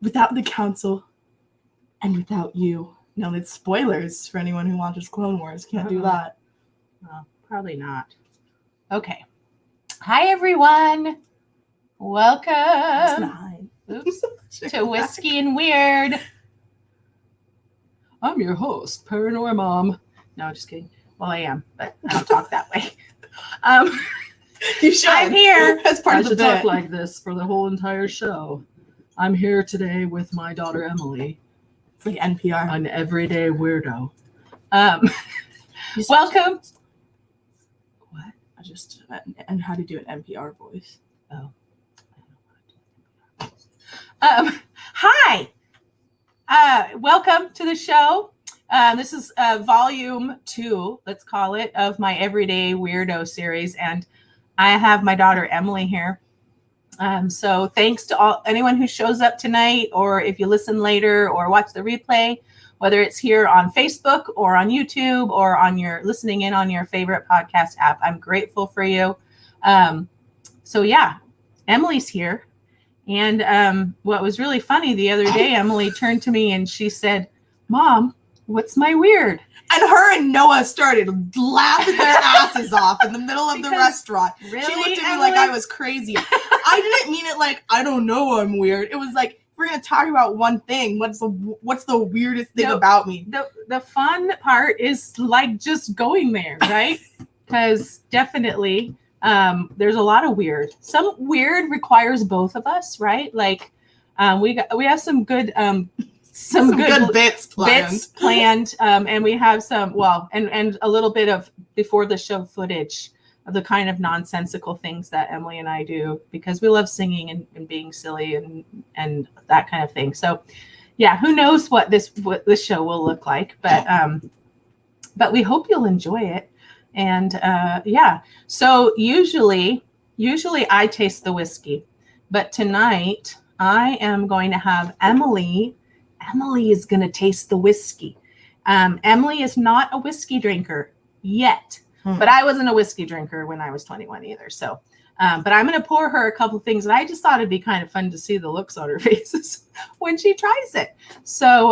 without the council, and without you. No, it's spoilers for anyone who watches Clone Wars. Can't do that. Well, probably not. Okay. Hi, everyone. Welcome. Oops. To Whiskey and Weird. I'm your host, Paranormom. No, just kidding. Well, I am, but I don't talk that way. You should. I'm here. As part of the should bit. talk like this for the whole entire show. I'm here today with my daughter Emily. It's like NPR. An everyday weirdo. Welcome. What? And how to do an NPR voice. Oh. Hi. Welcome to the show. This is volume 2, let's call it, of my Everyday Weirdo series. And I have my daughter Emily here. So thanks to anyone who shows up tonight, or if you listen later or watch the replay, whether it's here on Facebook or on YouTube or on your listening in on your favorite podcast app. I'm grateful for you. So yeah, Emily's here. And what was really funny the other day, Emily turned to me and she said, "Mom, what's my weird?" And her and Noah started laughing their asses off in the middle of the restaurant. Really, she looked at me Emily? like I was crazy. I didn't mean it like, I don't know, I'm weird. It was like, we're going to talk about one thing. What's the weirdest thing about me? The fun part is like just going there, right? Because definitely there's a lot of weird. Some weird requires both of us, right? Like we have some good some good bits planned, and we have some and a little bit of before the show footage of the kind of nonsensical things that Emily and I do because we love singing and being silly and that kind of thing. So yeah, who knows what this show will look like, but we hope you'll enjoy it. And yeah, so usually I taste the whiskey, but tonight I am going to have Emily is going to taste the whiskey. Emily is not a whiskey drinker yet, but I wasn't a whiskey drinker when I was 21 either. So, but I'm going to pour her a couple things, and I just thought it'd be kind of fun to see the looks on her faces when she tries it. So,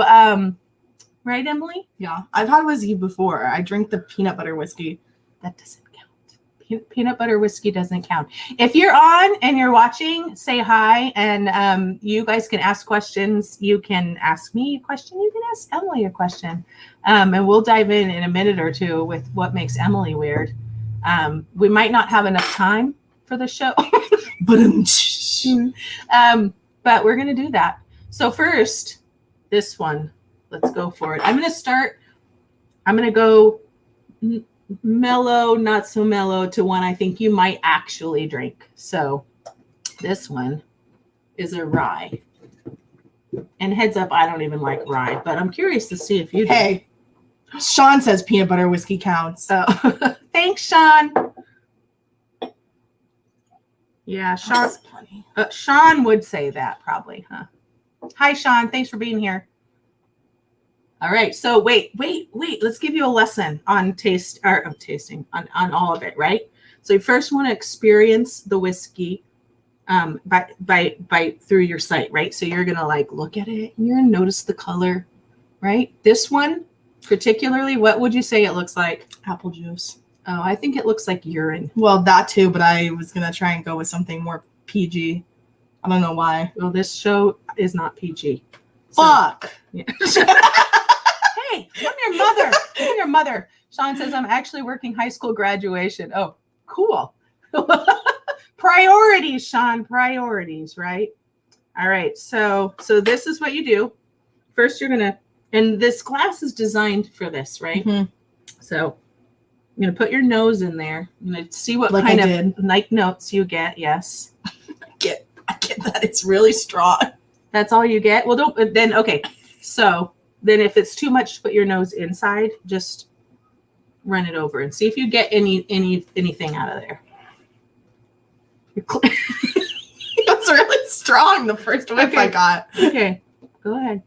right, Emily? Yeah, I've had whiskey before. I drink the peanut butter whiskey. That doesn't count. Peanut butter whiskey doesn't count. If you're on and you're watching, say hi, and you guys can ask questions. You can ask me a question. You can ask Emily a question, and we'll dive in a minute or two with what makes Emily weird. We might not have enough time for the show, but we're going to do that. So first, this one. Let's go for it. I'm going to go mellow, not so mellow, to one I think you might actually drink. So this one is a rye. And heads up, I don't even like rye, but I'm curious to see if you do. Hey, Sean says peanut butter whiskey counts. Oh, thanks, Sean. Yeah, Sean would say that probably, huh? Hi, Sean. Thanks for being here. All right. So wait. Let's give you a lesson on tasting on all of it, right? So you first want to experience the whiskey by through your sight, right? So you're going to like look at it and you're going to notice the color, right? This one particularly, what would you say it looks like? Apple juice. Oh, I think it looks like urine. Well, that too, but I was going to try and go with something more PG. I don't know why. Well, this show is not PG. So, fuck. Yeah. Hey, I'm your mother. Sean says, I'm actually working high school graduation. Oh, cool. Priorities, Sean. Priorities, right? All right. So this is what you do. First, you're going to, and this glass is designed for this, right? Mm-hmm. So I'm going to put your nose in there. I'm going to see what kind of like notes you get. Yes. I get that. It's really strong. That's all you get? Well, okay. So then if it's too much to put your nose inside, just run it over and see if you get anything out of there. It was really strong the first whiff I got. Okay, go ahead.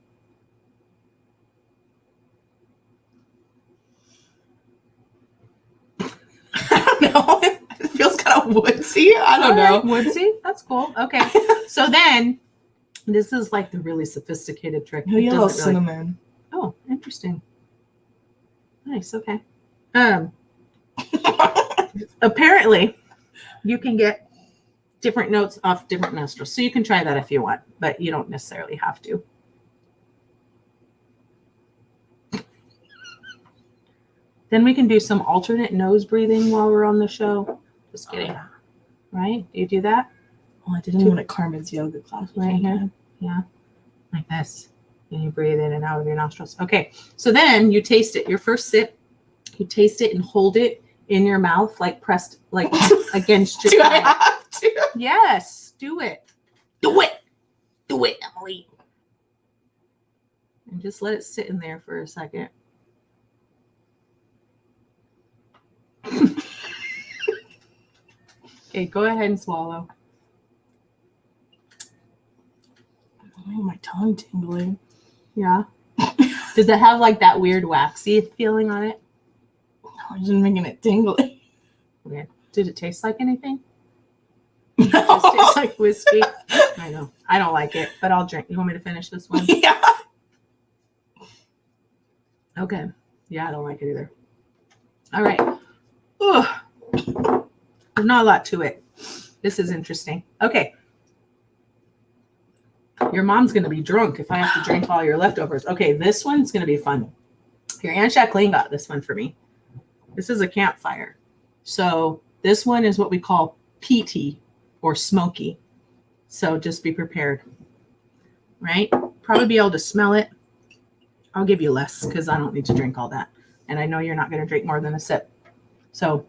I don't know. It feels kind of woodsy. I don't know. Woodsy? That's cool. Okay. So then This is like the really sophisticated trick. Maybe It a little doesn't really- cinnamon. Oh, interesting. Nice. Okay. Apparently, you can get different notes off different nostrils. So you can try that if you want, but you don't necessarily have to. Then we can do some alternate nose breathing while we're on the show. Just kidding. Right? Do you do that? Oh, I didn't want at Carmen's yoga class. Right here. Yeah. Like this. And you breathe in and out of your nostrils. Okay. So then you taste it. Your first sip, you taste it and hold it in your mouth, like pressed like against your Do I palate. have to? Yes. Do it. Do it. Do it, Emily. And just let it sit in there for a second. Okay, go ahead and swallow. Oh, my tongue tingling. Yeah. Does it have like that weird waxy feeling on it? I'm just making it tingly. Okay. Did it taste like anything? No. It just tastes like whiskey. I know. I don't like it, but I'll drink. You want me to finish this one? Yeah. Okay. Yeah, I don't like it either. All right. Ugh. There's not a lot to it. This is interesting. Okay. Your mom's going to be drunk if I have to drink all your leftovers. Okay, this one's going to be fun. Your Aunt Jacqueline got this one for me. This is a campfire. So this one is what we call peaty or smoky. So just be prepared. Right? Probably be able to smell it. I'll give you less because I don't need to drink all that. And I know you're not going to drink more than a sip. So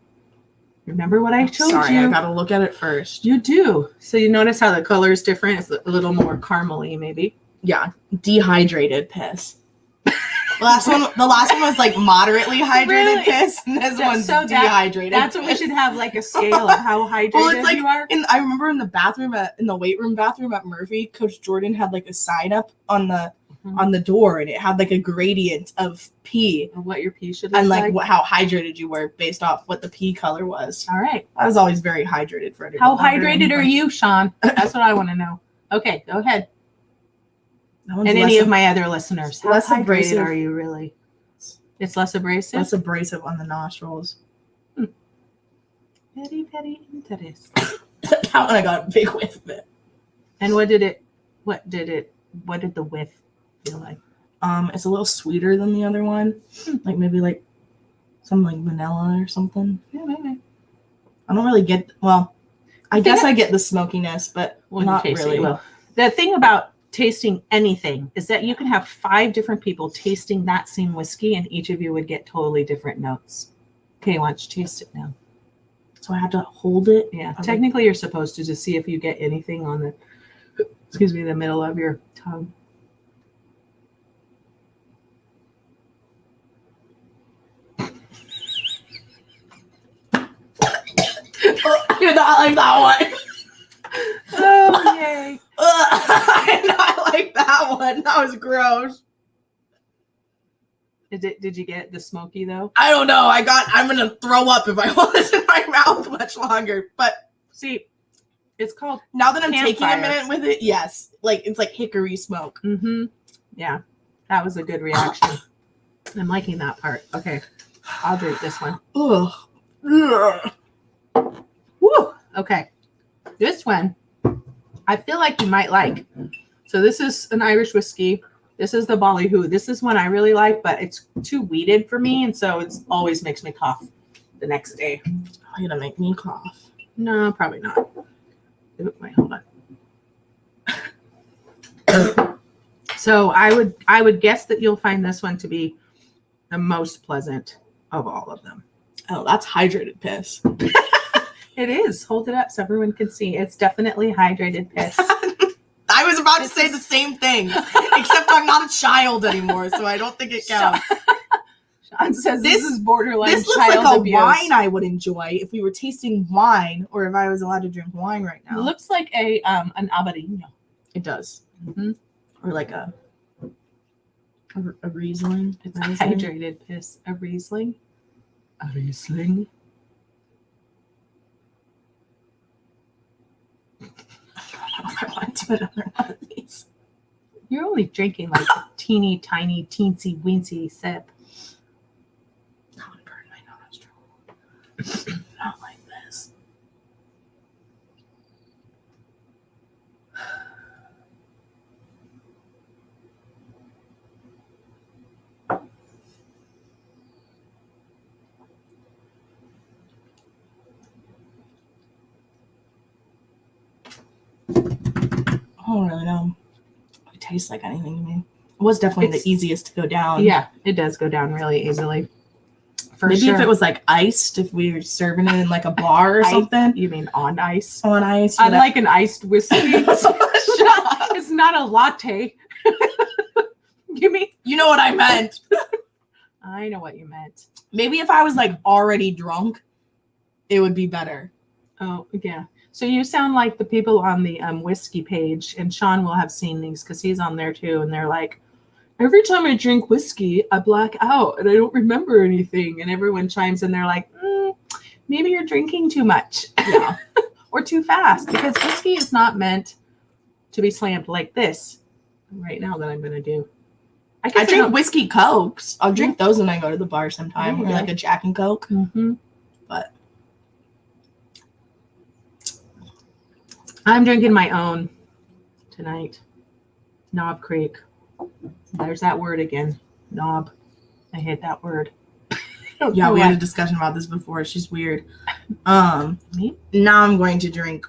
remember what I told Sorry, you? I gotta look at it first. You do. So you notice how the color is different? It's a little more caramely, maybe. Yeah, dehydrated piss. The last one was like moderately hydrated Really? piss, and this one's So dehydrated. That's what we should have, like a scale of how hydrated Well, it's like you are. I remember in the weight room bathroom at Murphy, Coach Jordan had like a sign up on the door, and it had like a gradient of pee Of what your pee should look and like like. how hydrated you were based off what the pee color was. All right. I was always very hydrated for anyone. How hydrated are you, Sean? That's what I want to know. Okay, go ahead. And any of my other listeners, how less hydrated abrasive. are you really? It's less abrasive? less abrasive on the nostrils. Very, very interesting. That one I got a big whiff of it. And what did the whiff feel like? It's a little sweeter than the other one. Like maybe like some like vanilla or something. Yeah, maybe. I don't really get I guess I get the smokiness, but When you not taste really. it, you will. The thing about tasting anything is that you can have 5 different people tasting that same whiskey and each of you would get totally different notes. Okay, why don't you taste it now? So I had to hold it. Yeah, Okay. technically you're supposed to see if you get anything on the middle of your tongue. I did not like that one. Oh, yay. I did not like that one. That was gross. Did you get the smoky though? I don't know. I'm gonna throw up if I hold this in my mouth much longer. But See, it's called now that I'm taking a Campfire. minute with it, yes, like it's like hickory smoke. Yeah, that was a good reaction. I'm liking that part. Okay, I'll drink this one. Ugh. Ugh. Woo! Okay, this one I feel like you might like. So this is an Irish whiskey. This is the Ballyhoo. This is one I really like, but it's too weeded for me, and so it always makes me cough the next day. Probably gonna make me cough. No, probably not. Ooh, wait, hold on. So I would guess that you'll find this one to be the most pleasant of all of them. Oh, that's hydrated piss. It is. Hold it up so everyone can see. It's definitely hydrated piss. I was about to say the same thing, except I'm not a child anymore, so I don't think it counts. Sean says this is borderline This looks child like a abuse. wine I would enjoy if we were tasting wine, or if I was allowed to drink wine right now. It looks like an Albarino. It does. Mhm. Or like a Riesling. It's Riesling. hydrated piss. A Riesling. A Riesling. I want to do another one of these. You're only drinking like a teeny tiny teensy weensy sip. That would burn my nostril. Not like this. I don't really know. It tastes like anything to me. It was definitely the easiest to go down. Yeah, it does go down really easily. Maybe if it was like iced, if we were serving it in like a bar or something. You mean on ice? On ice. I'd like an iced whiskey. It's not a latte. You know what I meant. I know what you meant. Maybe if I was like already drunk, it would be better. Oh, yeah. So you sound like the people on the whiskey page, and Sean will have seen these because he's on there too, and they're like, every time I drink whiskey, I black out and I don't remember anything. And everyone chimes in, they're like, maybe you're drinking too much. Yeah. Or too fast, because whiskey is not meant to be slammed like this right now that I'm going to do. I drink whiskey Cokes. I'll drink those when I go to the bar sometime, or like a Jack and Coke. Mm-hmm. But I'm drinking my own tonight. Knob Creek. There's that word again. Knob. I hate that word. Yeah, we had a discussion about this before. It's just weird. Me? Now I'm going to drink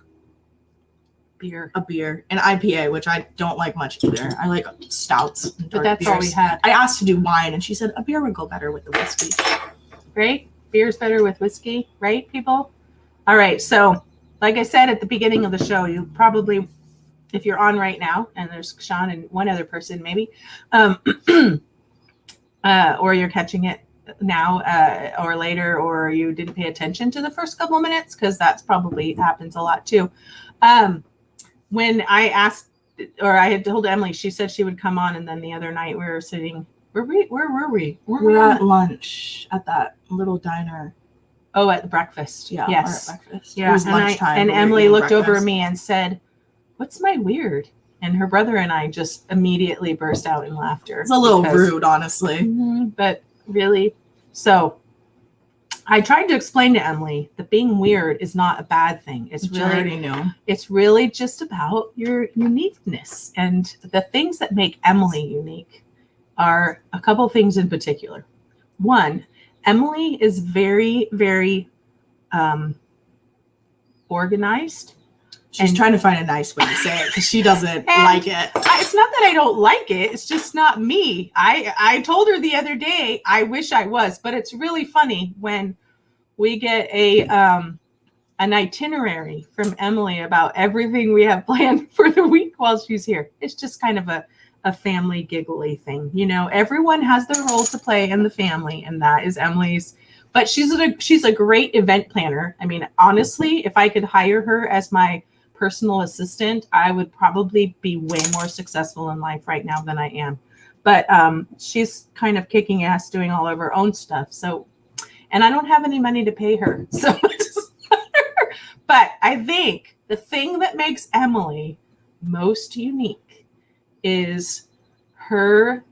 a beer, an IPA, which I don't like much either. I like stouts and dark but that's beers. all we had. I asked to do wine, and she said a beer would go better with the whiskey. Right? Beer's better with whiskey, right, people? All right. So, like I said at the beginning of the show, you probably, if you're on right now, and there's Sean and one other person maybe, or you're catching it now or later, or you didn't pay attention to the first couple of minutes, because that's probably happens a lot too. When I asked, or I had told Emily, she said she would come on, and then the other night we were sitting. Where were we? We were at lunch at that little diner. Oh, at the breakfast. Yeah. Yes. Or at breakfast. Yeah. It was lunchtime. And Emily looked over at me and said, "What's my weird?" And her brother and I just immediately burst out in laughter. It's a little rude, honestly. But really, so I tried to explain to Emily that being weird is not a bad thing. It's really just about your uniqueness. And the things that make Emily unique are a couple things in particular. One, Emily is very, very organized. She's trying to find a nice way to say it because she doesn't like it. It's not that I don't like it. It's just not me. I told her the other day, I wish I was, but it's really funny when we get an itinerary from Emily about everything we have planned for the week while she's here. It's just kind of a family giggly thing. You know, everyone has their role to play in the family, and that is Emily's. But she's a great event planner. I mean, honestly, if I could hire her as my personal assistant, I would probably be way more successful in life right now than I am. But she's kind of kicking ass doing all of her own stuff. So, and I don't have any money to pay her. So, but I think the thing that makes Emily most unique is her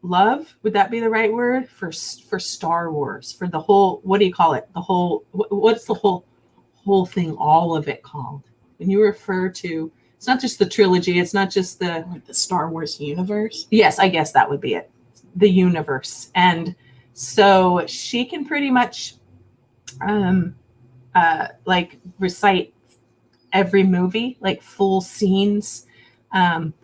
love. Would that be the right word for Star Wars? For the whole, what do you call it? The whole, what's the whole thing, all of it called? When you refer to, it's not just the trilogy, it's not just the Star Wars universe. Yes, I guess that would be it. The universe. And so she can pretty much like recite every movie, like full scenes. And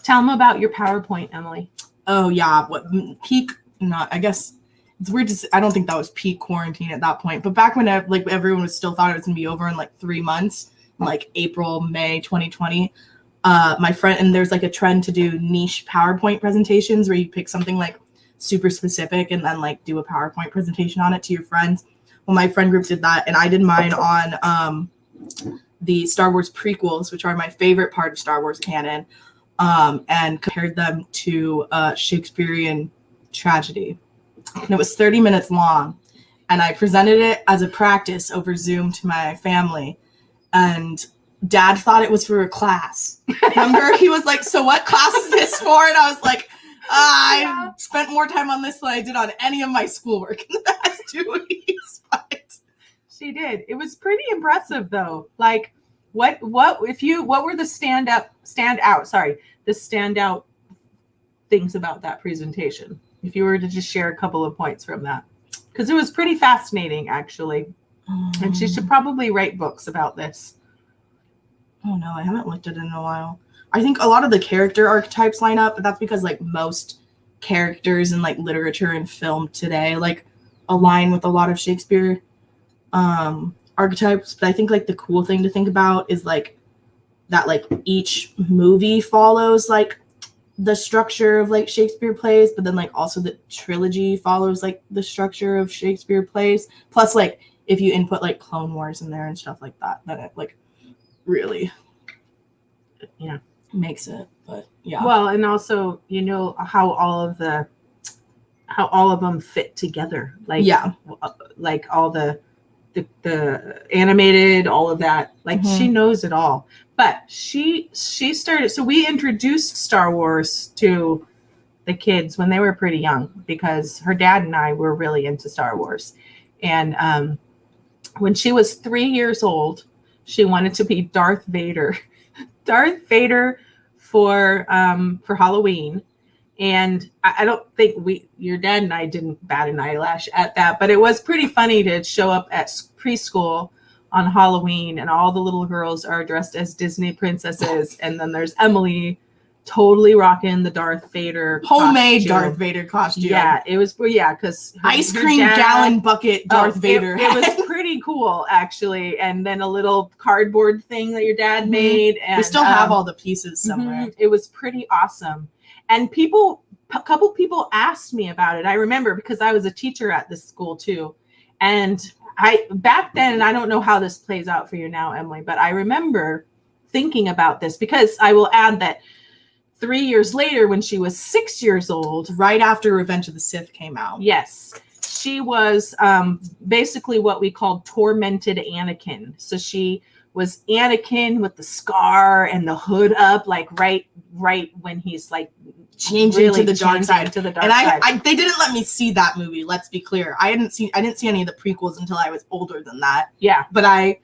tell them about your PowerPoint, Emily. Oh yeah, I guess it's weird to say, I don't think that was peak quarantine at that point, but back when everyone was still thought it was gonna be over in like 3 months, like April, May 2020. My friend, and there's like a trend to do niche PowerPoint presentations where you pick something like super specific and then like do a PowerPoint presentation on it to your friends. Well, my friend group did that, and I did mine on the Star Wars prequels, which are my favorite part of Star Wars canon, and compared them to Shakespearean tragedy. And it was 30 minutes long, and I presented it as a practice over Zoom to my family, and Dad thought it was for a class. Remember? He was like, so what class is this for? And I was like, I spent more time on this than I did on any of my schoolwork in the past 2 weeks. But she did. It was pretty impressive though. Like what were the standout things about that presentation? If you were to just share a couple of points from that. Because it was pretty fascinating actually. And she should probably write books about this. Oh no, I haven't looked at it in a while. I think a lot of the character archetypes line up, but that's because like most characters in like literature and film today like align with a lot of Shakespeare archetypes. But I think like the cool thing to think about is like that like each movie follows like the structure of like Shakespeare plays, but then like also the trilogy follows like the structure of Shakespeare plays. Plus like if you input like Clone Wars in there and stuff like that, then it like really makes it. But yeah. Well, and also you know how all of them fit together. Like like all the animated, all of that. Like she knows it all. But she started, so we introduced Star Wars to the kids when they were pretty young because her dad and I were really into Star Wars. And when she was 3 years old, she wanted to be Darth Vader. Darth Vader for Halloween. And I don't think your dad and I didn't bat an eyelash at that, but it was pretty funny to show up at preschool on Halloween and all the little girls are dressed as Disney princesses. And then there's Emily totally rocking the Darth Vader homemade costume. Darth Vader costume. Yeah, it was, because ice cream gallon bucket Darth Vader. It was pretty cool, actually. And then a little cardboard thing that your dad made. And we still have all the pieces somewhere. It was pretty awesome. And a couple people asked me about it. I remember because I was a teacher at this school too. And back then, and I don't know how this plays out for you now, Emily, but I remember thinking about this because I will add that 3 years later, when she was 6 years old, right after Revenge of the Sith came out. Yes. She was basically what we called tormented Anakin. So she was Anakin with the scar and the hood up, like right when he's like changing really to the dark side. To the dark side. They didn't let me see that movie. Let's be clear. I didn't see any of the prequels until I was older than that. Yeah. But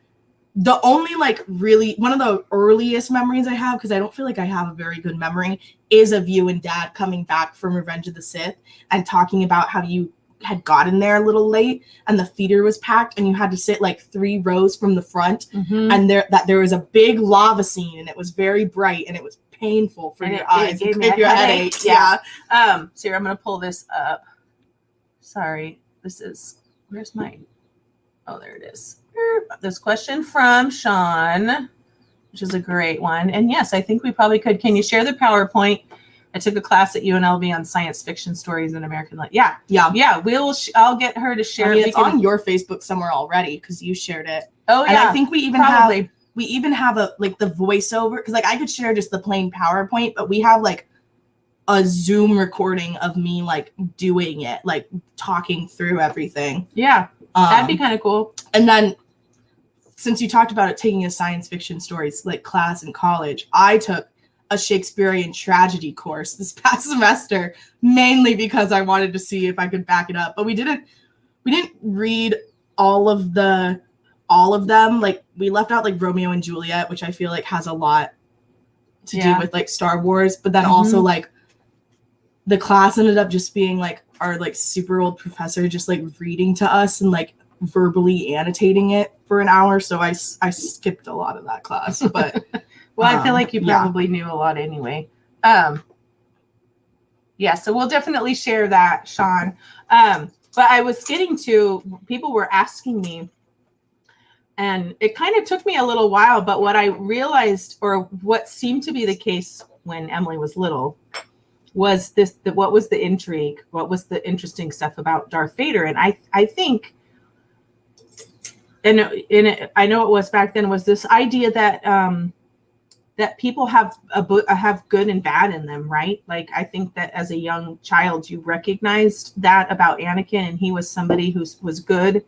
the only like really one of the earliest memories I have, because I don't feel like I have a very good memory, is of you and Dad coming back from Revenge of the Sith and talking about how you had gotten there a little late and the theater was packed and you had to sit like 3 rows from the front and there was a big lava scene and it was very bright and it was painful for your eyes. It gave you a headache. Yeah. So here, I'm going to pull this up. Sorry. Where's mine? Oh, there it is. This question from Sean, which is a great one. And yes, I think we probably could. Can you share the PowerPoint? I took a class at UNLV on science fiction stories in American life. Yeah. I'll get her to share. It's on your Facebook somewhere already because you shared it. Oh yeah. And I think we even have a like the voiceover, because like I could share just the plain PowerPoint, but we have like a Zoom recording of me like doing it, like talking through everything. Yeah, that'd be kind of cool. And then since you talked about it, taking a science fiction stories like class in college, I took a Shakespearean tragedy course this past semester, mainly because I wanted to see if I could back it up. But we didn't read all of them. Like we left out like Romeo and Juliet, which I feel like has a lot to do with like Star Wars. But then also like the class ended up just being like our like super old professor just like reading to us and like verbally annotating it for an hour. So I skipped a lot of that class. But well, I feel like you probably knew a lot anyway. So we'll definitely share that, Sean. But I was getting to, people were asking me, and it kind of took me a little while, but what I realized, or what seemed to be the case when Emily was little, was what was the intrigue? What was the interesting stuff about Darth Vader? And I think, and I know it was back then, was this idea that that people have good and bad in them, right? Like I think that as a young child, you recognized that about Anakin, and he was somebody who was good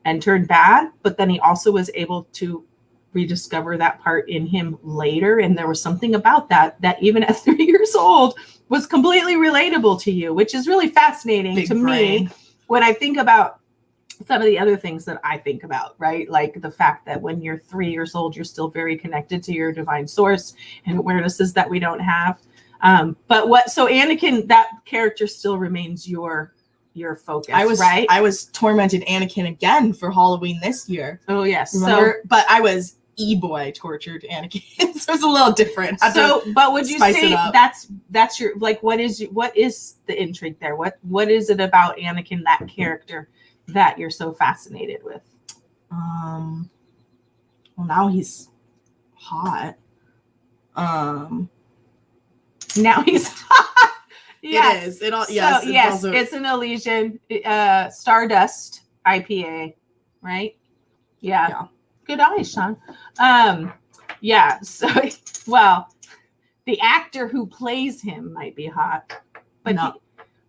and turned bad, but then he also was able to rediscover that part in him later. And there was something about that even at 3 years old was completely relatable to you, which is really fascinating Big to brain. me when I think about some of the other things that I think about, right? Like the fact that when you're 3 years old, you're still very connected to your divine source and awarenesses that we don't have. So Anakin, that character still remains your focus, right? I was tormented Anakin again for Halloween this year. Oh yes. Remember? But I was E-boy tortured Anakin. So it's a little different. But would you say that's your, like, what is the intrigue there? What is it about Anakin, that character, that you're so fascinated with? Well, now he's hot. Now he's hot. Yes. It is. It all. Yes. So, yes. It's an Elysian Stardust IPA, right? Yeah. Good eyes, Sean. Yeah. So, well, the actor who plays him might be hot, but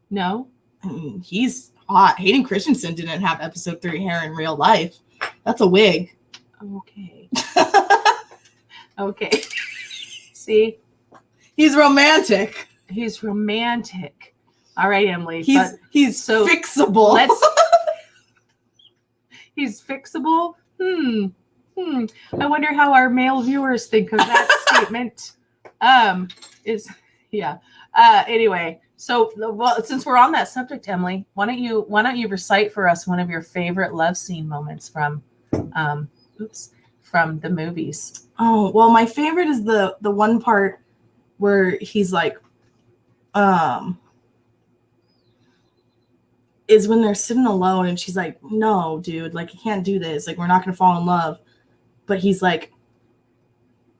no. I mean, he's hot. Hayden Christensen didn't have episode 3 hair in real life. That's a wig. Okay. Okay. See? He's romantic. He's romantic. All right, Emily. He's so fixable. He's fixable. I wonder how our male viewers think of that statement. Anyway, so since we're on that subject, Emily, why don't you recite for us one of your favorite love scene moments from the movies? Oh, well, my favorite is the one part where he's like, is when they're sitting alone and she's like, no, dude, like, you can't do this. Like, we're not going to fall in love. But he's like,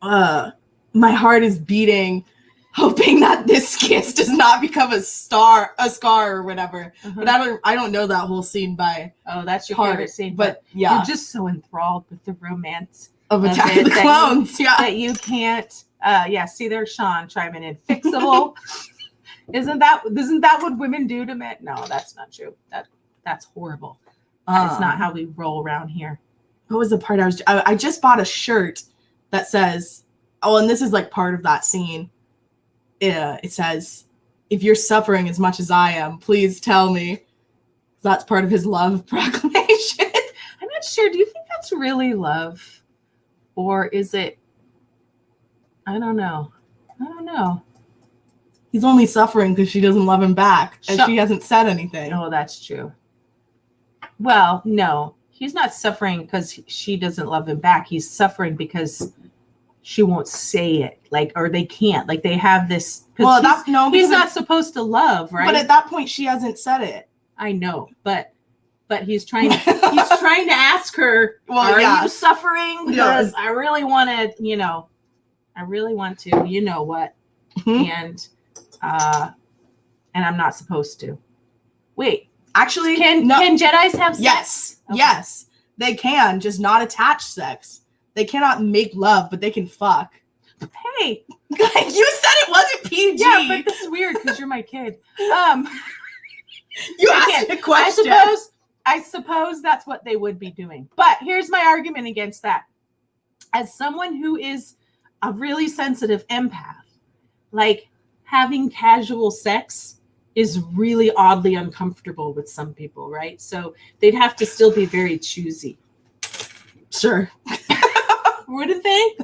my heart is beating, hoping that this kiss does not become a scar or whatever. Uh-huh. But I don't know that whole scene by Oh, that's your heart, favorite scene. But yeah. You're just so enthralled with the romance of Attack of the Clones. That you can't, see, there's Sean chiming in. Fixable. Isn't that what women do to men? No, that's not true. That's horrible. It's not how we roll around here. What was the part I just bought a shirt that says, oh, and this is like part of that scene. It says, if you're suffering as much as I am, please tell me. That's part of his love proclamation. I'm not sure. Do you think that's really love? Or is it? I don't know. He's only suffering because she doesn't love him back, and she hasn't said anything. Oh, that's true. Well, no, he's not suffering because she doesn't love him back. He's suffering because she won't say it, or they can't. Like, they have this. Well, he's not supposed to love, right? But at that point, she hasn't said it. I know, but he's trying to ask her, are you suffering? Because I really want to, you know what? Mm-hmm. And I'm not supposed to. Wait, actually, can Jedis have sex? Yes, okay. Yes, they can, just not attached sex. They cannot make love, but they can fuck. Hey, you said it wasn't PG. Yeah, but this is weird because you're my kid. You asked a question. I suppose that's what they would be doing. But here's my argument against that. As someone who is a really sensitive empath, like, having casual sex is really oddly uncomfortable with some people, right? So they'd have to still be very choosy. Sure. Wouldn't they?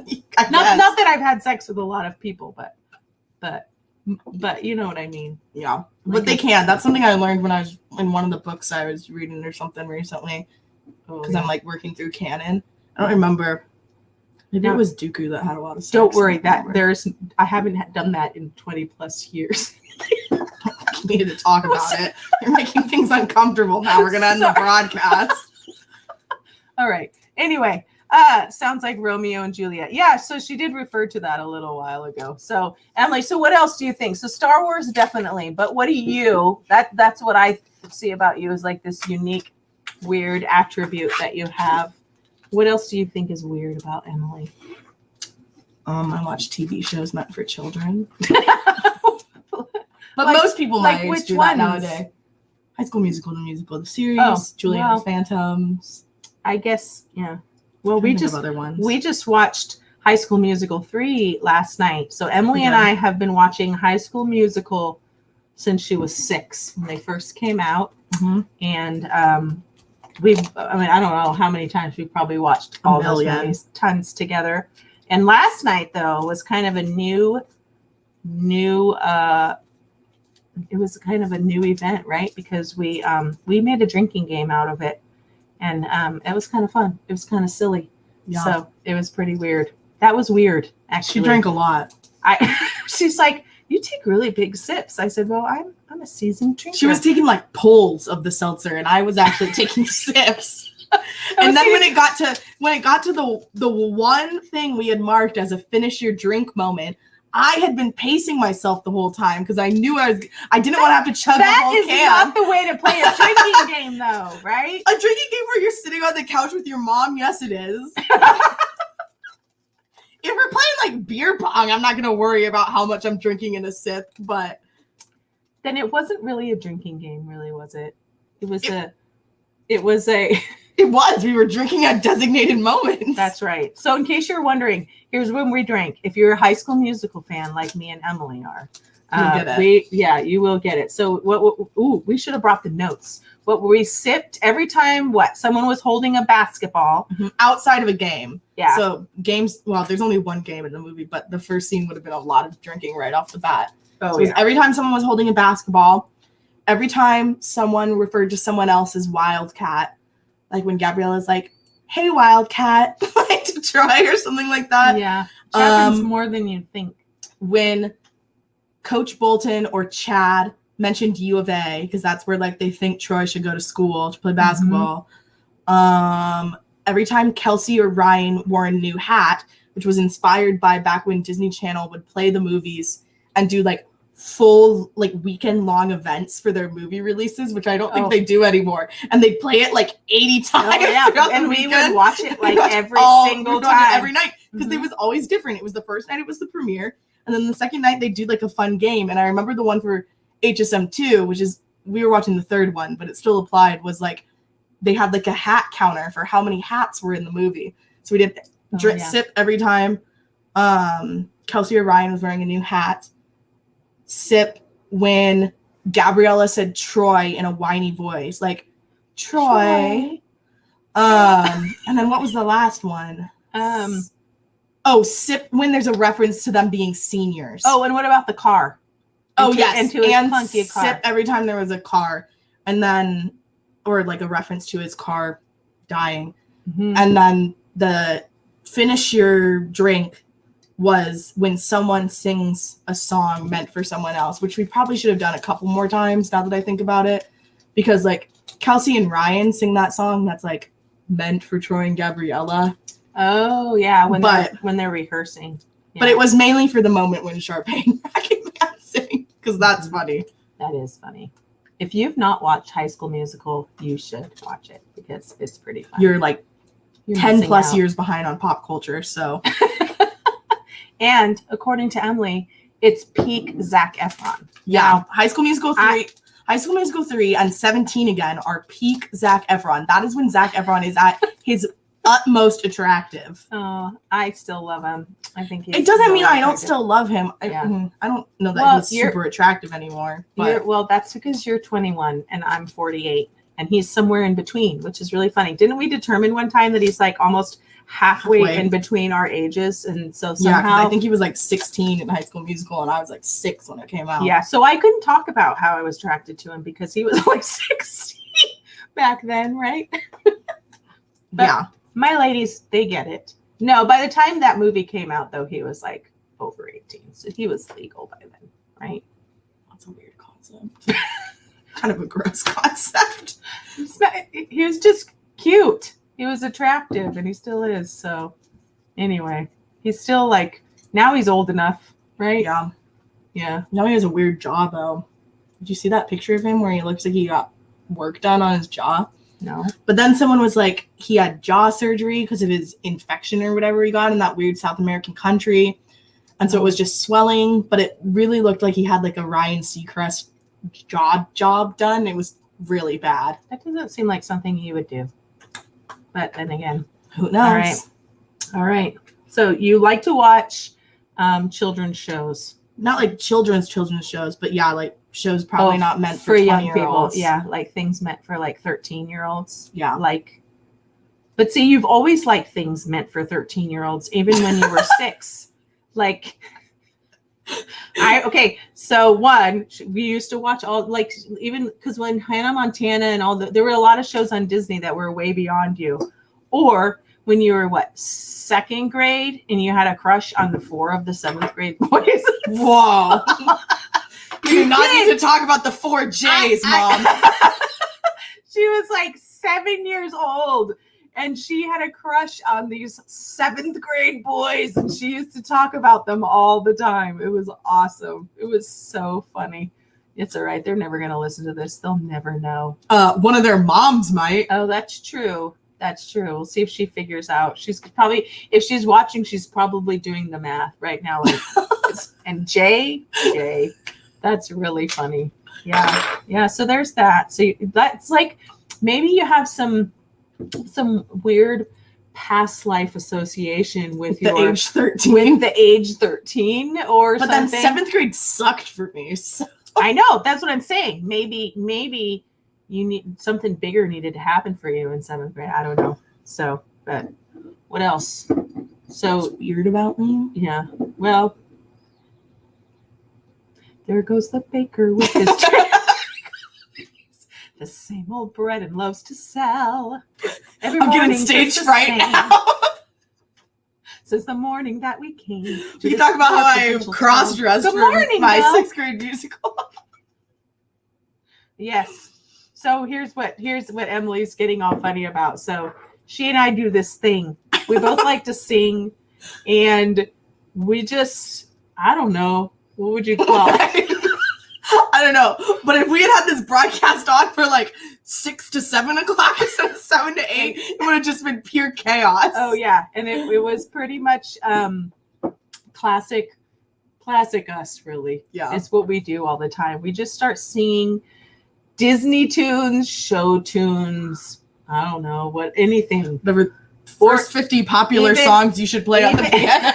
Not that I've had sex with a lot of people, but you know what I mean. Yeah. But they can. That's something I learned when I was in one of the books I was reading or something recently. Because I'm like working through canon. I don't remember. Maybe it was Dooku that had a lot of sex. Don't worry, I haven't done that in 20 plus years. We need to talk about it. You're making things uncomfortable now. We're gonna end the broadcast. All right. Anyway, sounds like Romeo and Juliet. Yeah, so she did refer to that a little while ago. So, Emily, so what else do you think? So Star Wars, definitely. But what do you? That's what I see about you, is like this unique, weird attribute that you have. What else do you think is weird about Emily? I watch TV shows meant for children. But most people my age do that nowadays. High School Musical, the musical, the series, Juliet and the Phantoms. I guess, yeah. Well, Think of other ones. we just watched High School Musical 3 last night. So Emily and Okay. I have been watching High School Musical since she was 6 when they first came out. Mhm. And I don't know how many times we've probably watched all those movies tons together. And last night though was kind of a new it was kind of a new event, right? Because we made a drinking game out of it, and it was kind of fun. It was kind of silly, so it was pretty weird. That was weird, actually. She drank a lot. She's like, "You take really big sips." I said, "Well, I'm a seasoned drinker." She was taking like pulls of the seltzer, and I was actually taking sips. And then when it got to the one thing we had marked as a finish your drink moment, I had been pacing myself the whole time because I knew I didn't want to have to chug the whole can. That is not the way to play a drinking game, though, right? A drinking game where you're sitting on the couch with your mom, yes, it is. If we're playing like beer pong, I'm not going to worry about how much I'm drinking in a sip, but then it wasn't really a drinking game, really, was it? It was. We were drinking at designated moments. That's right. So in case you're wondering, here's when we drank. If you're a High School Musical fan like me and Emily are, you'll get it. You will get it. So we should have brought the notes. What we sipped every time someone was holding a basketball outside of a game. Yeah. So games, well, there's only one game in the movie, but the first scene would have been a lot of drinking right off the bat. Oh, so every time someone was holding a basketball, every time someone referred to someone else as Wildcat, like when Gabriella's like, "Hey, Wildcat," like to Troy or something like that. Yeah. It happens more than you'd think. When Coach Bolton or Chad mentioned U of A, because that's where like they think Troy should go to school to play basketball. Every time Kelsey or Ryan wore a new hat, which was inspired by back when Disney Channel would play the movies and do like full like weekend long events for their movie releases, which I don't think they do anymore. And they play it like 80 times. Oh, yeah. And we would watch it like every single time. Every night. Because it was always different. It was the first night, it was the premiere. And then the second night they do like a fun game. And I remember the one for HSM2, which is, we were watching the third one, but it still applied, was like they had like a hat counter for how many hats were in the movie. So we did sip every time Kelsey or Ryan was wearing a new hat. Sip when Gabriella said Troy in a whiny voice, like Troy. And then what was the last one? Sip when there's a reference to them being seniors. Oh, and what about the car? Oh, yes. And to his clunky car. Sip every time there was a car, and then, or like a reference to his car dying. And then the finish your drink was when someone sings a song meant for someone else, which we probably should have done a couple more times now that I think about it. Because like Kelsey and Ryan sing that song that's like meant for Troy and Gabriella. Oh, yeah, when they're rehearsing. Yeah. But it was mainly for the moment when Sharpay and Rackingham sing, because that's funny. That is funny. If you've not watched High School Musical, you should watch it because it's pretty fun. You're like 10 plus years behind on pop culture, so. And according to Emily, it's peak Zac Efron. Yeah, now, High School Musical 3 and 17 again are peak Zac Efron. That is when Zac Efron is at his utmost attractive. Oh, I still love him. I think it doesn't mean I don't still love him. I don't know that he's super attractive anymore. But well, that's because you're 21 and I'm 48, and he's somewhere in between, which is really funny. Didn't we determine one time that he's like almost halfway in between our ages? And so somehow I think he was like 16 in High School Musical and I was like 6 when it came out. Yeah, so I couldn't talk about how I was attracted to him because he was like 16 back then, right? Yeah. My ladies, they get it. No, by the time that movie came out, though, he was like over 18. So he was legal by then, right? That's a weird concept. Kind of a gross concept. He was just cute. He was attractive, and he still is. So anyway, he's still like, now he's old enough, right? Yeah. Yeah. Now he has a weird jaw, though. Did you see that picture of him where he looks like he got work done on his jaw? No. But then someone was like, he had jaw surgery because of his infection or whatever he got in that weird South American country. And so it was just swelling, but it really looked like he had like a Ryan Seacrest jaw job done. It was really bad. That doesn't seem like something he would do. But then again, Who knows? All right. So you like to watch children's shows. Not like children's shows, but yeah, like shows probably not meant for young people. 20-year-olds. Yeah, like things meant for like 13-year-olds. Yeah. Like, but see, you've always liked things meant for 13-year-olds, even when you were 6. Like, so one, we used to watch all, like, even because when Hannah Montana and there were a lot of shows on Disney that were way beyond you. Or when you were, 2nd grade and you had a crush on the 4 of the 7th grade boys. Whoa. You do not need to talk about the 4 J's, Mom. She was like 7 years old. And she had a crush on these 7th grade boys, and she used to talk about them all the time. It was awesome. It was so funny. It's all right. They're never going to listen to this. They'll never know. One of their moms might. Oh, that's true. That's true. We'll see if she figures out. She's probably, if she's watching, she's probably doing the math right now. Like, and Jay, that's really funny. Yeah. So there's that. So that's like, maybe you have some weird past life association with the age 13. With the age 13 or but something. Then 7th grade sucked for me. So. I know. That's what I'm saying. Maybe you need something bigger needed to happen for you in 7th grade. I don't know. So, but what else? So what's weird about me? Yeah. Well, there goes the baker with his the same old bread and loaves to sell. Every I'm getting stage fright now. Since the morning that we came. We can talk about how I cross-dressed for my 6th grade musical. Yes. So here's what Emily's getting all funny about. So she and I do this thing. We both like to sing, and we just, I don't know, what would you call it? I don't know, but if we had this broadcast on for like 6 to 7 o'clock instead of 7 to 8, it would have just been pure chaos. Oh yeah, and it was pretty much classic us, really. Yeah, it's what we do all the time. We just start singing Disney tunes, show tunes. I don't know anything. The first 50 popular songs you should play on the piano.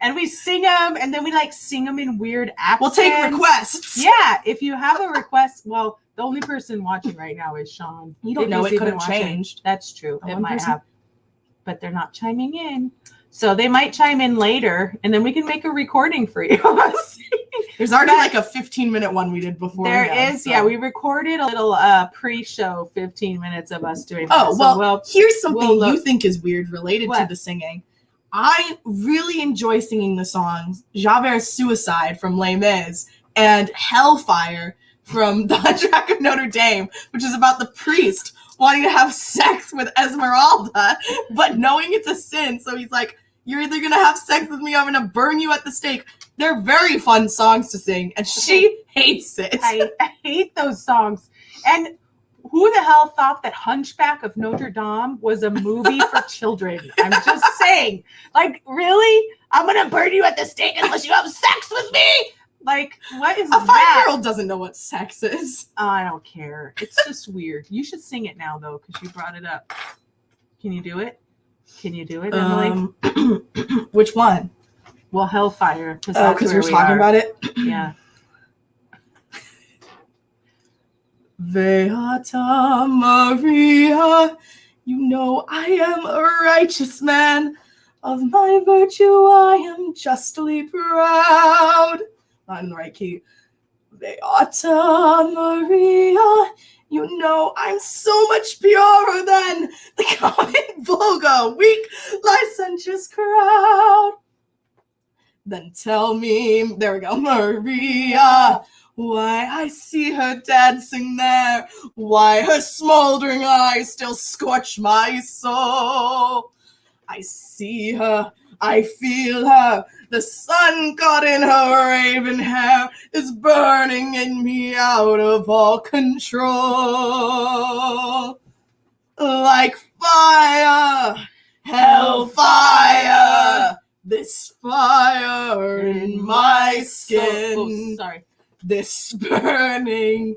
And we sing them, and then we sing them in weird accents. We'll take requests. Yeah, if you have a request, well, the only person watching right now is Sean. You don't know, it could have changed. That's true. It might have, but they're not chiming in. So they might chime in later, and then we can make a recording for you. There's already a 15-minute one we did before. There is, so. Yeah. We recorded a little pre-show 15 minutes of us doing that. Oh, well, here's something you think is weird related to the singing. I really enjoy singing the songs Javert's Suicide from Les Mis and Hellfire from The Hunchback of Notre Dame, which is about the priest wanting to have sex with Esmeralda, but knowing it's a sin. So he's like, you're either going to have sex with me or I'm going to burn you at the stake. They're very fun songs to sing, and she hates it. I hate those songs. And who the hell thought that Hunchback of Notre Dame was a movie for children? I'm just saying. Really? I'm going to burn you at the stake unless you have sex with me? What is that? A 5-year-old doesn't know what sex is. I don't care. It's just weird. You should sing it now, though, because you brought it up. Can you do it? Can you do it, Emily? Which one? Well, Hellfire. Because we're talking about it? Yeah. Beata Maria, you know I am a righteous man. Of my virtue I am justly proud. Not in the right key. Beata Maria, you know I'm so much purer than the common vulgar, weak, licentious crowd. Then tell me, there we go, Maria, why I see her dancing there, why her smoldering eyes still scorch my soul. I see her, I feel her, the sun caught in her raven hair is burning in me out of all control. Like fire, hellfire, this fire in my skin. Sorry. This burning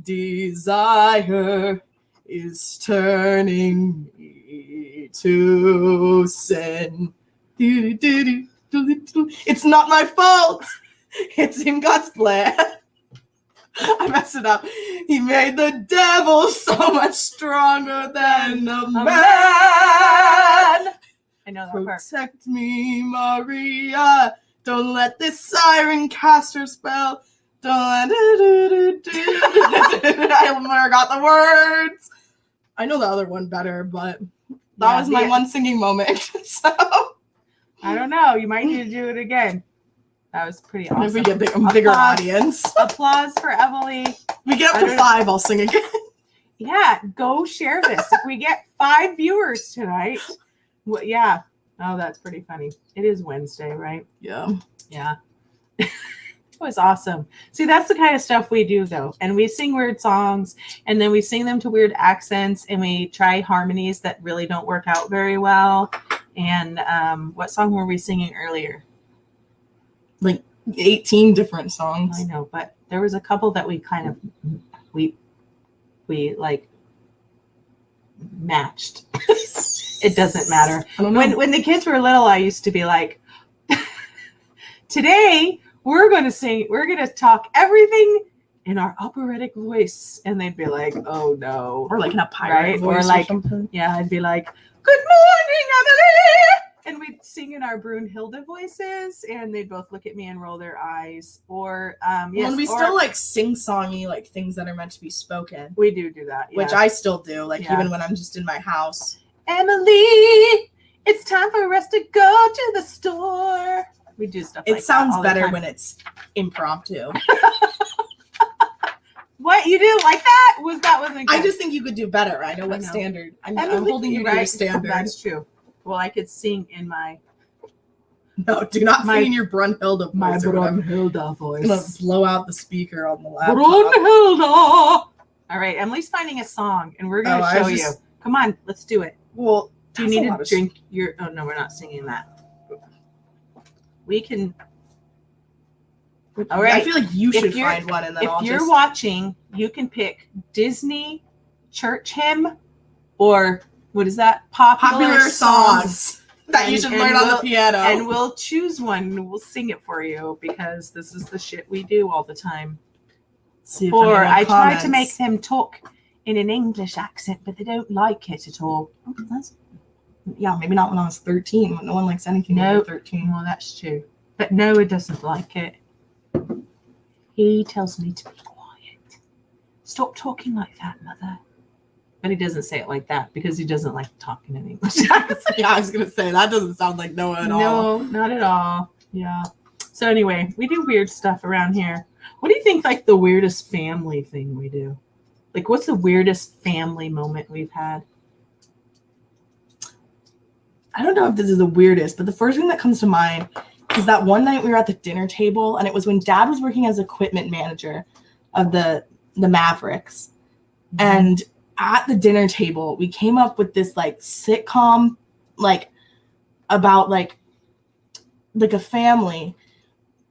desire is turning me me to sin. It's not my fault. It's in God's plan. I messed it up. He made the devil so much stronger than a man. I know that part. Protect me, Maria. Don't let this siren cast her spell. Don't let I never got the words. I know the other one better, but that was my one singing moment. So I don't know. You might need to do it again. That was pretty awesome. If we get a bigger audience. Applause for Emily. We get up to 5, I'll sing again. Yeah, go share this. If we get 5 viewers tonight, well, yeah. Oh, that's pretty funny. It is Wednesday, right? Yeah. Yeah. It was awesome. See, that's the kind of stuff we do, though. And we sing weird songs, and then we sing them to weird accents, and we try harmonies that really don't work out very well. And what song were we singing earlier? Like 18 different songs. I know, but there was a couple that we kind of we like matched. It doesn't matter. I don't know. When the kids were little, I used to be like, today we're going to talk everything in our operatic voice, and they'd be like, oh no, or like in a pirate voice, or like something. Yeah, I'd be like, good morning, Emily. And we'd sing in our Brunhilde voices, and they'd both look at me and roll their eyes. Or still like sing-songy, like things that are meant to be spoken. We do that, yeah. Which I still do, like even when I'm just in my house. Emily, it's time for us to go to the store. We do stuff like that. It sounds better when it's impromptu. What, you didn't like that? Wasn't good? I just think you could do better. I know what standard. I'm holding you to your standard. That's true. Well, I could sing in my... No, do not sing in your Brunhilde voice. My Brunhilde voice. I'm going to blow out the speaker on the laptop. Brunhilde! All right, Emily's finding a song, and we're going to show you. Come on, let's do it. Well, do you need to drink your... Oh, no, we're not singing that. We can... All right. I feel like you should find one, and then if you're watching, you can pick Disney church hymn or what is that? Popular songs that you should learn on the piano. And we'll choose one and we'll sing it for you because this is the shit we do all the time. Or I try to make them talk in an English accent, but they don't like it at all. Yeah, maybe not when I was 13. When no one likes anything when you're 13. Well, that's true. But Noah doesn't like it. He tells me to be quiet. Stop talking like that, Mother. But he doesn't say it like that because he doesn't like talking in English. Yeah, I was going to say, that doesn't sound like Noah at all. No, not at all. Yeah. So anyway, we do weird stuff around here. What do you think, like, the weirdest family thing we do? Like, what's the weirdest family moment we've had? I don't know if this is the weirdest, but the first thing that comes to mind is that one night we were at the dinner table, and it was when Dad was working as equipment manager of the Mavericks. Mm-hmm. And at the dinner table, we came up with this like sitcom, like about like a family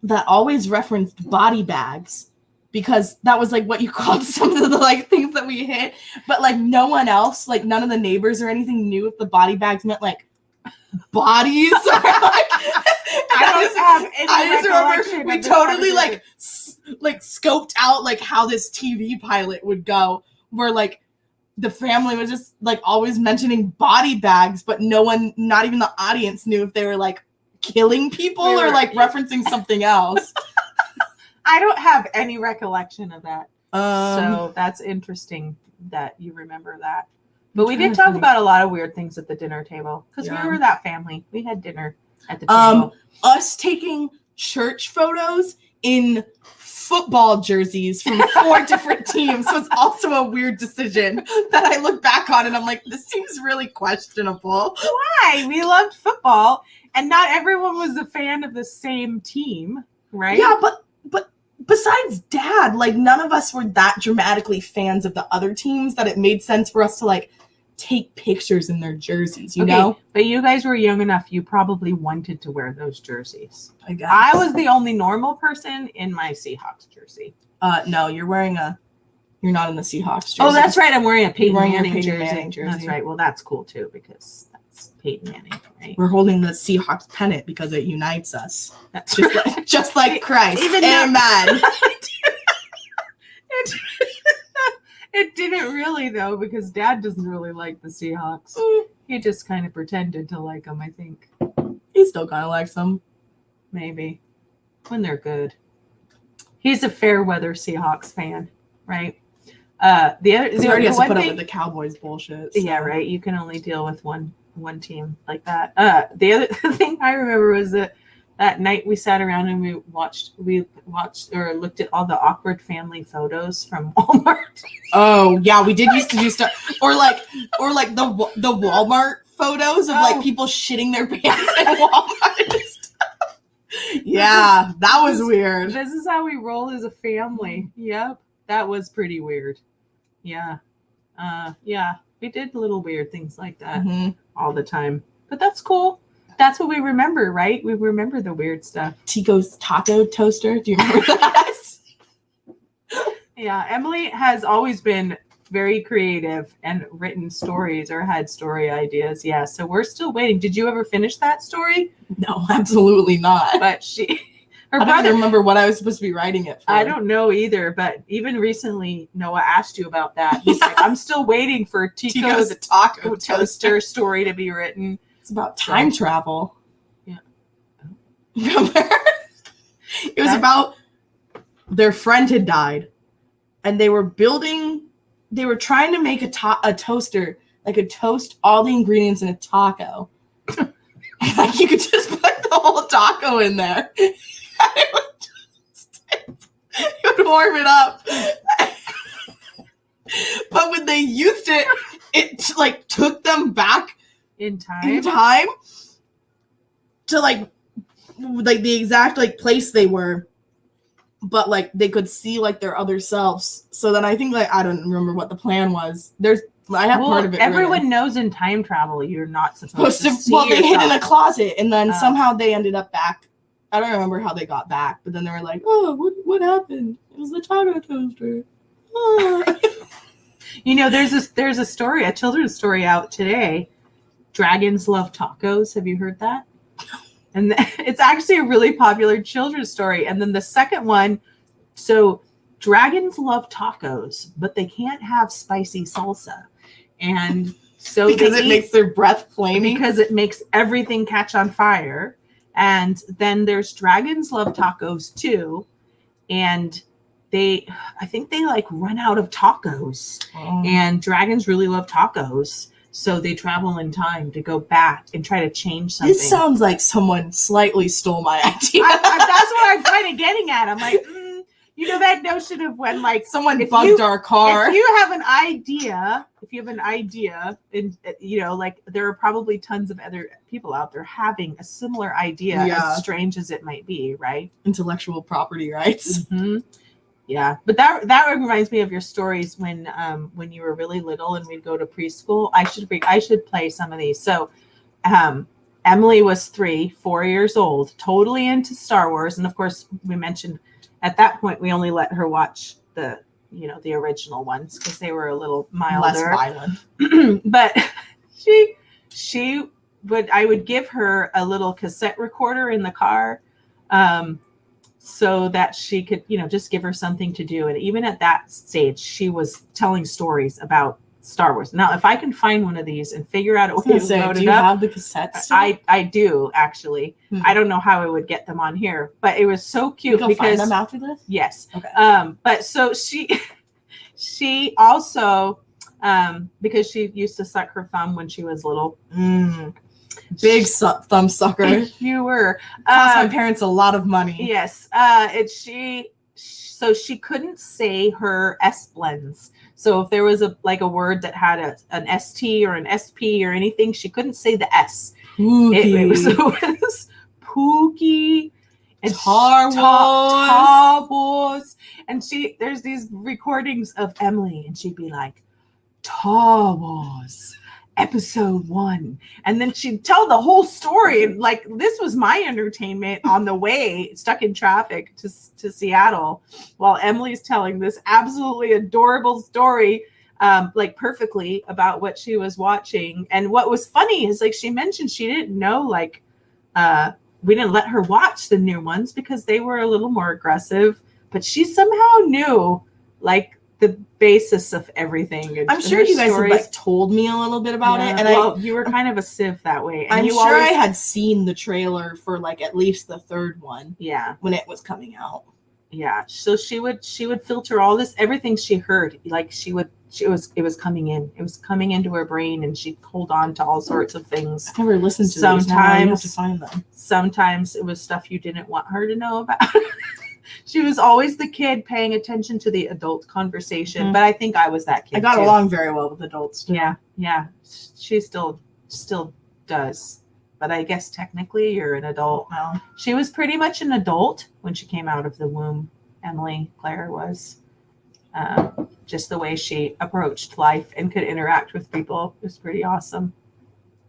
that always referenced body bags because that was like what you called some of the like things that we hit. But like no one else, like none of the neighbors or anything knew if the body bags meant like bodies or like I just remember we totally like scoped out like how this TV pilot would go, where like the family was just like always mentioning body bags, but no one, not even the audience, knew if they were like killing people or like referencing something else. I don't have any recollection of that. So that's interesting that you remember that. But we did talk about a lot of weird things at the dinner table because we were that family. We had dinner at the table. Us taking church photos in football jerseys from 4 different teams was also a weird decision that I look back on and I'm like, this seems really questionable. Why? We loved football and not everyone was a fan of the same team, right? Yeah, but besides Dad, like none of us were that dramatically fans of the other teams that it made sense for us to like take pictures in their jerseys, you know? But you guys were young enough, you probably wanted to wear those jerseys. I guess. I was the only normal person in my Seahawks jersey. No, you're wearing a You're not in the Seahawks jersey. Oh, that's right. I'm wearing a Peyton wearing your Manning Peyton jersey. Manning jersey. That's right. Well, that's cool too because that's Peyton Manning, right? We're holding the Seahawks pennant because it unites us. That's Just right. like, just like Christ. Even Amen. It didn't really though because Dad doesn't really like the Seahawks. He just kind of pretended to like them, I think. He still kind of likes them. Maybe when they're good. He's a fair weather Seahawks fan, right? The other, He already has to one put up thing- with the Cowboys bullshit. So. Yeah, right. You can only deal with one team like that. The other thing I remember was that night we sat around and we watched or looked at all the awkward family photos from Walmart. Oh yeah, we did used to do stuff, or like the Walmart photos of like people shitting their pants at Walmart. And stuff. Yeah, that was weird. This is how we roll as a family. Yep, that was pretty weird. Yeah, yeah, we did little weird things like that all the time, but that's cool. That's what we remember, right? We remember the weird stuff. Tico's taco toaster. Do you remember that? Yeah, Emily has always been very creative and written stories or had story ideas. Yeah, so we're still waiting. Did you ever finish that story? No, absolutely not. But her I brother. don't remember what I was supposed to be writing it for. I don't know either, but even recently, Noah asked you about that. He's like, I'm still waiting for Tico's taco toaster story to be written. It's about time travel. Yeah. Remember? It was about their friend had died, and they were trying to make a toaster, like a toast all the ingredients in a taco. Like you could just put the whole taco in there. It would warm it up. But when they used it, it like took them back In time to like the exact like place they were, but like they could see like their other selves. So then I think like I don't remember what the plan was. I have part of it. Everyone written. knows in time travel you're not supposed to see Well, they hid in yourself. a closet, and then somehow they ended up back. I don't remember how they got back, but then they were like, "Oh, what happened? It was the taco toaster." Oh. You know, there's a story, a children's story out today. Dragons love tacos. Have you heard that? And it's actually a really popular children's story. And then the second one, so dragons love tacos, but they can't have spicy salsa. And so because it makes their breath flaming. Because it makes everything catch on fire. And then there's dragons love tacos too. And I think they like run out of tacos. Oh. And dragons really love tacos. So they travel in time to go back and try to change something. This sounds like someone slightly stole my idea. That's what I'm kind of getting at. I'm like, you know, that notion of when like someone bugged our car. If you have an idea, and you know, like there are probably tons of other people out there having a similar idea, as strange as it might be, right? Intellectual property rights. Mm-hmm. Yeah, but that reminds me of your stories when you were really little and we'd go to preschool. I should play some of these. So, Emily was 4 years old, totally into Star Wars, and of course we mentioned at that point we only let her watch the original ones because they were a little milder, less violent. But I would give her a little cassette recorder in the car. So that she could, just give her something to do. And even at that stage, she was telling stories about Star Wars. Now, if I can find one of these and figure out a way to load do it you up, have the cassettes? I do actually. I don't know how I would get them on here, but it was so cute because find them after this. Yes. Okay. But so she also because she used to suck her thumb when she was little. Big thumb sucker. You were. Cost my parents a lot of money. Yes. So she couldn't say her S blends. So if there was a word that had an ST or an SP or anything, she couldn't say the S. It was Pookie and Star Wars. And there's these recordings of Emily and she'd be like, Star Wars. episode 1. And then she'd tell the whole story. Like, this was my entertainment on the way, stuck in traffic to Seattle, while Emily's telling this absolutely adorable story, like perfectly about what she was watching. And what was funny is, like, she mentioned she didn't know, like, we didn't let her watch the new ones because they were a little more aggressive, but she somehow knew, like, the basis of everything. And I'm sure you guys have like told me a little bit about it, and you were kind of a sieve that way. And I'm you sure I had seen the trailer for like at least the third one. Yeah, when it was coming out. Yeah, so she would filter all this, everything she heard, like it was coming in. It was coming into her brain, and she'd hold on to all sorts of things. I've never listened to sometimes. These, now you have to find them. Sometimes it was stuff you didn't want her to know about. She was always the kid paying attention to the adult conversation, but I think I was that kid. I got along very well with adults too. Yeah. She still does. But I guess technically you're an adult now. She was pretty much an adult when she came out of the womb. Claire was. Just the way she approached life and could interact with people was pretty awesome.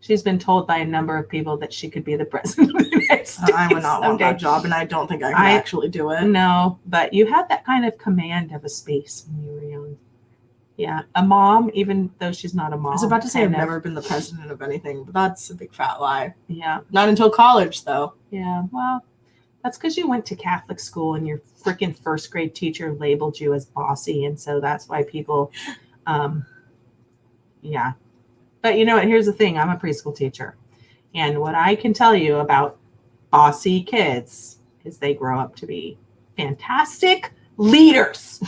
She's been told by a number of people that she could be the president of the United States. I would not want that job, and I don't think I could actually do it. No, but you had that kind of command of a space when you were young. Yeah, a mom, even though she's not a mom. I was about to say I've never been the president of anything, but that's a big fat lie. Yeah. Not until college, though. Yeah, well, that's because you went to Catholic school and your freaking first grade teacher labeled you as bossy, and so that's why people, yeah. But you know what? Here's the thing. I'm a preschool teacher. And what I can tell you about bossy kids is they grow up to be fantastic leaders.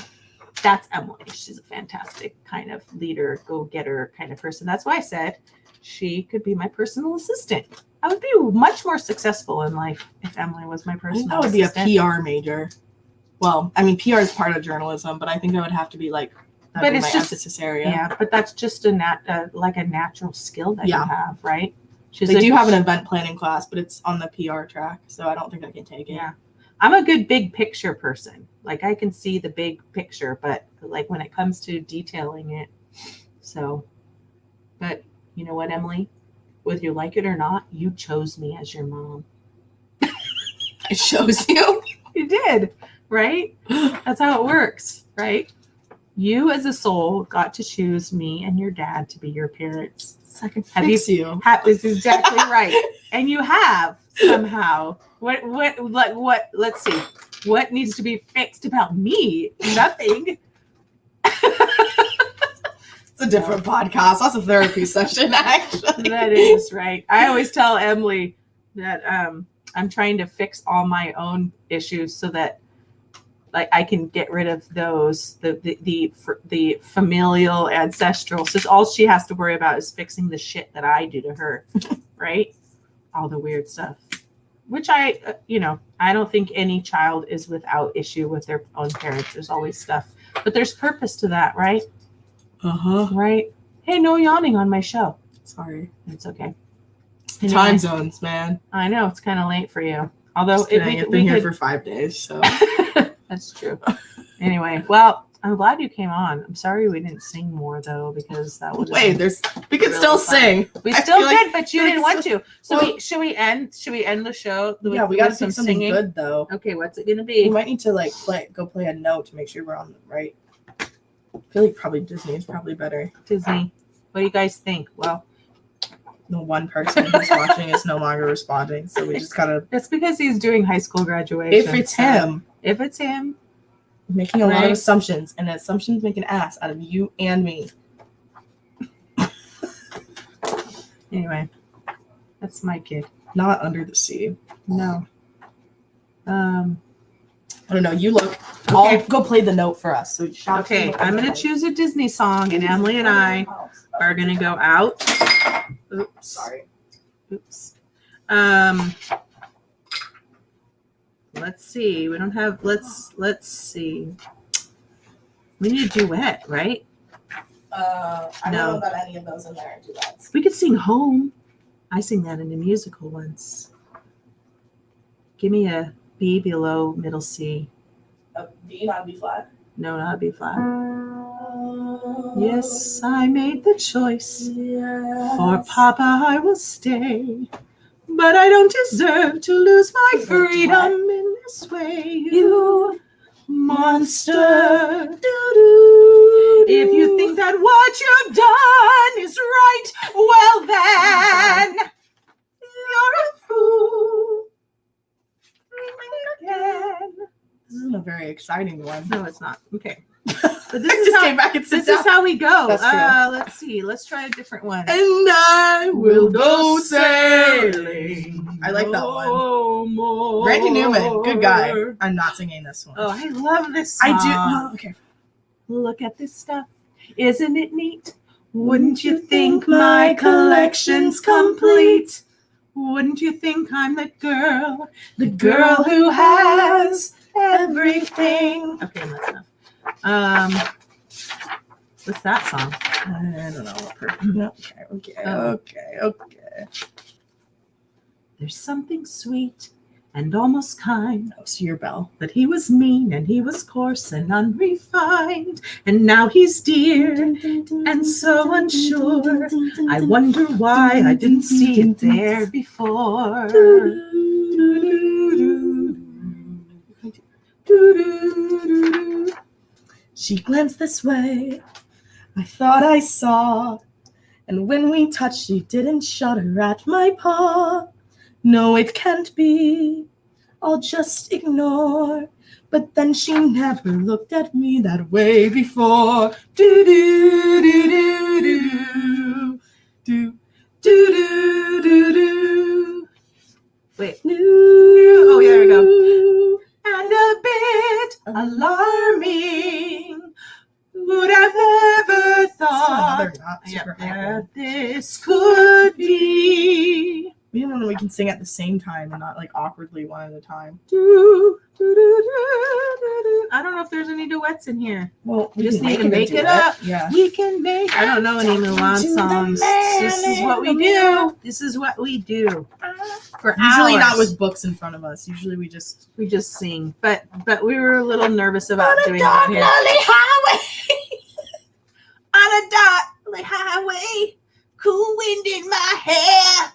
That's Emily. She's a fantastic kind of leader, go-getter kind of person. That's why I said she could be my personal assistant. I would be much more successful in life if Emily was my personal assistant. I would be a PR major. Well, I mean, PR is part of journalism, but I think I would have to be like, but it's just emphasis area. Yeah, but that's just a natural skill that you have, right? They do have an event planning class, but it's on the PR track, so I don't think I can take it. Yeah, I'm a good big picture person. Like, I can see the big picture, but like when it comes to detailing it, so. But you know what, Emily? Whether you like it or not, you chose me as your mom. I chose you. You did, right? That's how it works, right? You as a soul got to choose me and your dad to be your parents. So I can fix you. That's exactly right. And you have somehow. What, let's see. What needs to be fixed about me? Nothing. It's a different podcast. That's a therapy session, actually. That is right. I always tell Emily that I'm trying to fix all my own issues so that, like, I can get rid of those, the familial, ancestral. So all she has to worry about is fixing the shit that I do to her, right? All the weird stuff, which I don't think any child is without issue with their own parents. There's always stuff, but there's purpose to that, right? Right. Hey, no yawning on my show. Sorry. It's okay. Anyway, time zones, man. I know it's kind of late for you. Although I've been here for 5 days, so. That's true. Anyway, well, I'm glad you came on. I'm sorry we didn't sing more though, because that would we can really still sing. We still did, but you didn't want to. So should we end the show? Yeah, we got to do something good though. Okay, what's it gonna be? We might need to go play a note to make sure we're on the right. I feel like probably Disney is probably better. Disney. What do you guys think? Well, the one person who's watching is no longer responding, so we just gotta. It's because he's doing high school graduation. If it's him. Making a lot of assumptions, and assumptions make an ass out of you and me. Anyway, that's my kid. Not Under the Sea. No. I don't know. You look. Okay. I'll go play the note for us. So okay, I'm going to choose a Disney song, and Emily and I are going to go out. Oops. Sorry. Oops. Let's see. We don't have. Let's see. We need a duet, right? I don't know about any of those in there. Duets. We could sing "Home." I sing that in a musical once. Give me a B below middle C. A B, not a B flat. No, not a B flat. Yes, I made the choice. Yes. For Papa I will stay. But I don't deserve to lose my freedom in this way. You monster. If you think that what you've done is right, well then, you're a fool. Again. This isn't a very exciting one. No, it's not. Okay. But this is came back and This is how we go. That's true. Let's see. Let's try a different one. And I will go sailing. I like that one. More. Randy Newman, good guy. I'm not singing this one. Oh, I love this song. I do. Oh, okay. Look at this stuff. Isn't it neat? Wouldn't you think my collection's complete? Wouldn't you think I'm the girl who has everything? Okay, that's enough. What's that song? I don't know. Okay. There's something sweet and almost kind. Oh, so your bell. But he was mean and he was coarse and unrefined. And now he's dear and so unsure. I wonder why I didn't see it there before. She glanced this way. I thought I saw. And when we touched, she didn't shudder at my paw. No, it can't be. I'll just ignore. But then she never looked at me that way before. Do do do do do do do do do do. Wait. Oh, yeah, there we go. And a bit alarming. Would have never thought that this could be. We don't know we can sing at the same time and not like awkwardly one at a time. I don't know if there's any duets in here. Well, we just need to make it up. Yeah. We can make. I don't know any Mulan songs. This is what we do. This is what we do. For usually hours. not with books in front of us. Usually we just sing. But we were a little nervous about doing that here. On a dark highway, cool wind in my hair.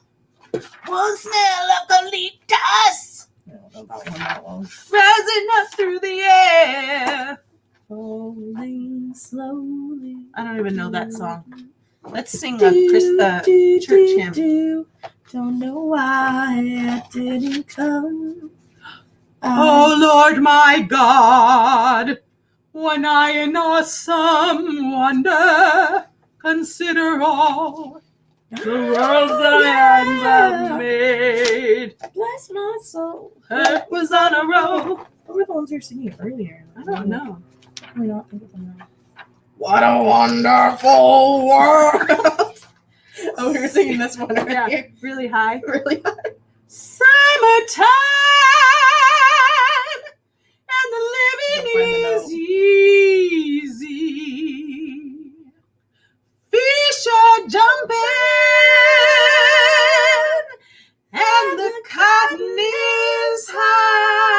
One smell of eucalyptus. I don't know about that one. Rising up through the air. Falling slowly. I don't even know that song. Let's sing the church hymn. Don't know why I didn't come. Oh Lord my God, when I in awesome wonder consider all the worlds that hands have made. Bless my soul. It was on a roll. What were the ones you were singing earlier? I don't know. Can we not think of them now? What a wonderful world. Oh, we were singing this one earlier. Yeah, really high. Really high. Summertime and the living is easy. Fish are jumping and the cotton is high.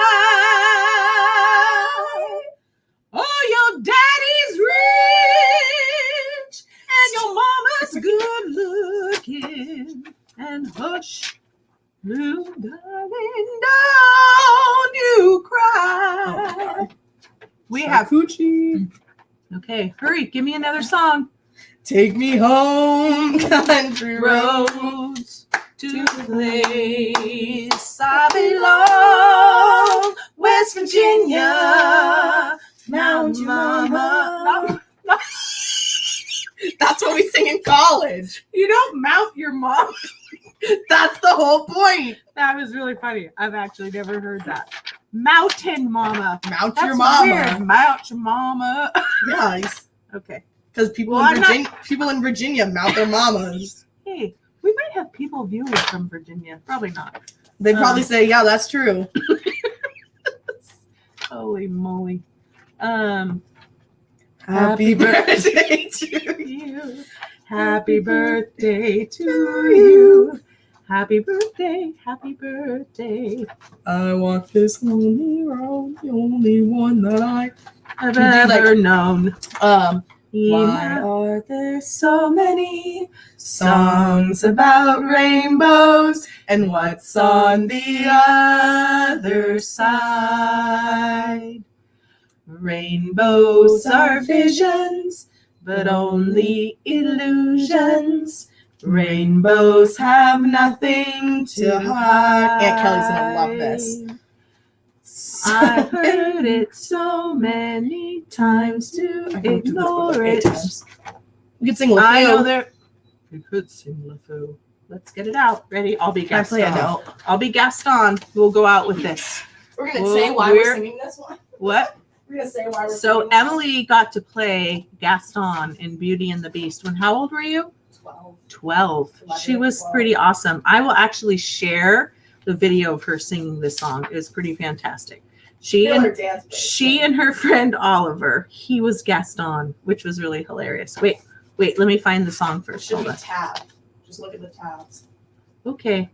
Oh, your daddy's rich and your mama's good looking. And hush, little darling, don't you cry. Oh, we have coochie. Okay, hurry, give me another song. Take me home, country road. Roads to the place I belong, West Virginia, Mount Mama. That's what we sing in college. You don't mount your mom. That's the whole point. That was really funny. I've actually never heard that. Mountain Mama. Mount That's your mama. weird. Mount your mama. Yes. Okay. Because people Well, people in Virginia mount their mamas. Hey, we might have people viewing from Virginia. Probably not. They probably say, yeah, that's true. Holy moly. Happy birthday to you. Happy birthday to you. Happy birthday. Happy birthday. I walk this lonely road, the only one that I Have ever known. Why are there so many songs about rainbows? And what's on the other side? Rainbows are visions, but only illusions. Rainbows have nothing to hide. Aunt Kelly's gonna love this. I've heard it so many times to ignore it. You could sing LeFou. I know there. You could sing LeFou. Let's get it out. Ready? I'll be Gaston. I'll be Gaston. We'll go out with this. We're gonna say why we're singing this one. What? We're gonna say why we're So singing Emily got to play Gaston in Beauty and the Beast. How old were you? 12. She was pretty awesome. I will actually share the video of her singing this song. It was pretty fantastic. She and her friend Oliver, he was Gaston, which was really hilarious. Wait, let me find the song first. Should be tab. Just look at the tabs. Okay.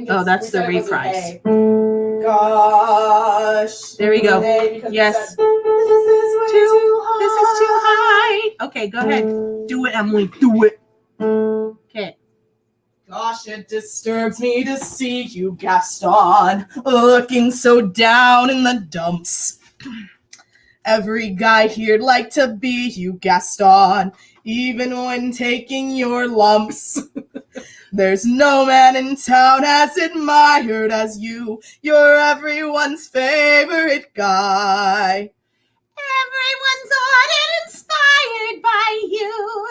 Oh, that's the reprise. Gosh. There we go. Yes. This is too high. Okay, go ahead. Do it, Emily. Do it. Okay. Gosh, it disturbs me to see you, Gaston, looking so down in the dumps. Every guy here'd like to be you, Gaston, even when taking your lumps. There's no man in town as admired as you. You're everyone's favorite guy. Everyone's on and inspired by you,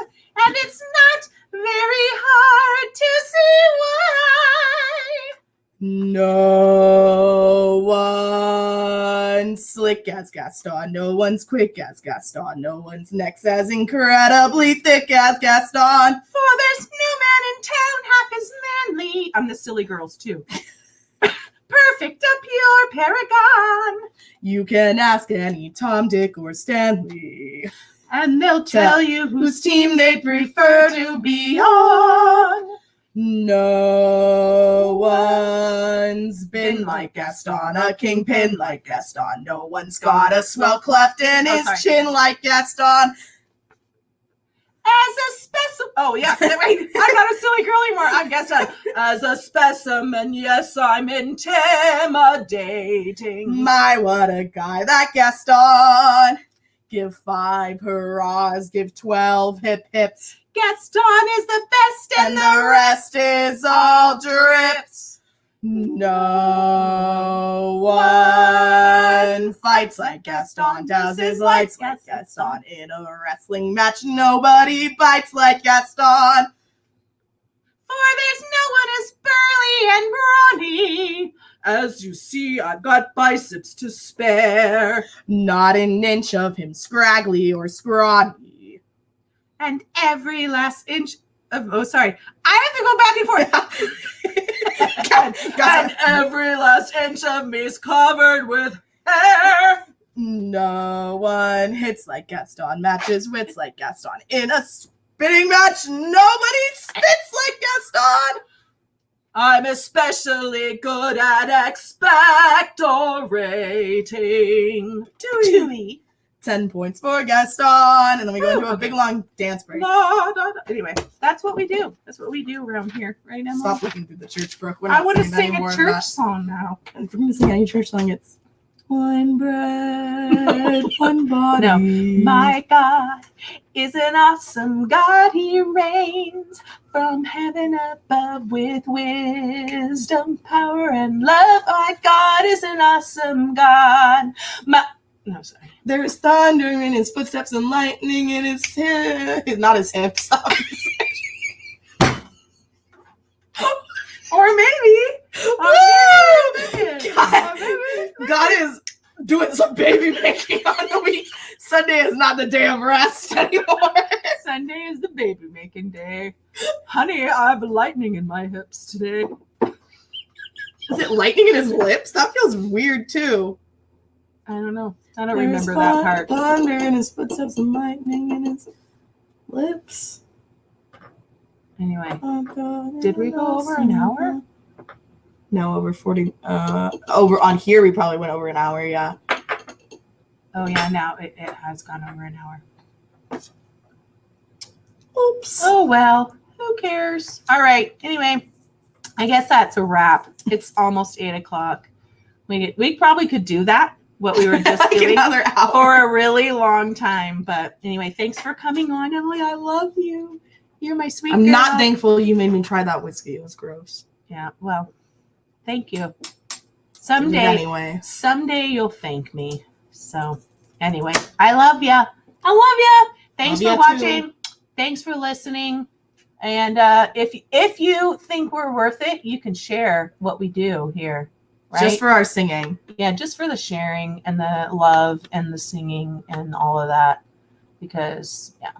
and it's not very hard to see why. No one's slick as Gaston. No one's quick as Gaston. No one's neck's as incredibly thick as Gaston. For there's no man in town half as manly. I'm the silly girls too. Perfect, a pure paragon. You can ask any Tom, Dick, or Stanley, and they'll tell you whose team they prefer to be on. No one's been like Gaston, a kingpin like Gaston. No one's got a swell cleft in his chin like Gaston. As a specimen. Oh, yeah. Wait, I'm not a silly girl anymore. I'm Gaston. As a specimen, yes, I'm intimidating. My, what a guy, that Gaston. Give 5 hurrahs, give 12 hip hips. Gaston is the best, and the rest is all drips. No one fights like Gaston, does his lights like Gaston. In a wrestling match, nobody bites like Gaston. For there's no one as burly and brawny. As you see, I've got biceps to spare. Not an inch of him scraggly or scrawny. And every last inch of... Oh, sorry. I have to go back and forth. And every last inch of me is covered with hair. No one hits like Gaston, matches wits like Gaston. In a spitting match, nobody spits like Gaston. I'm especially good at expectorating. Dewey. 10 points for Gaston. And then we go into a big long dance break. Anyway, that's what we do. That's what we do around here, right now. Stop looking through the church book. I want to sing a church song now. And if we're going to sing any church song, it's one bread, one body. No, my God is an awesome God. He reigns from heaven above with wisdom, power, and love. My God is an awesome God. No, sorry. There's thunder in his footsteps and lightning in his hips. Not his hips. Or maybe. God is doing some baby making on the week. Sunday is not the day of rest anymore. Sunday is the baby making day. Honey, I have lightning in my hips today. Is it lightning in his lips? That feels weird too. I don't know. I don't remember that part. Thunder in his footsteps and lightning in his lips. Anyway, did we go over an hour? No, over 40. Over on here, we probably went over an hour. Yeah. Oh yeah, now it has gone over an hour. Oops. Oh, well, who cares? All right. Anyway, I guess that's a wrap. It's almost 8 o'clock. We probably could do that, what we were just Like doing, another hour. for a really long time. But anyway, thanks for coming on, Emily. I love you. You're my sweet I'm girl. not thankful you made me try that whiskey. It was gross. Yeah, well, thank you. Anyway. Someday you'll thank me. So anyway, I love ya. I love ya. Thanks Love for ya watching. too. Thanks for listening. And if you think we're worth it, you can share what we do here. Right? Just for our singing. Yeah, just for the sharing and the love and the singing and all of that. Because, yeah,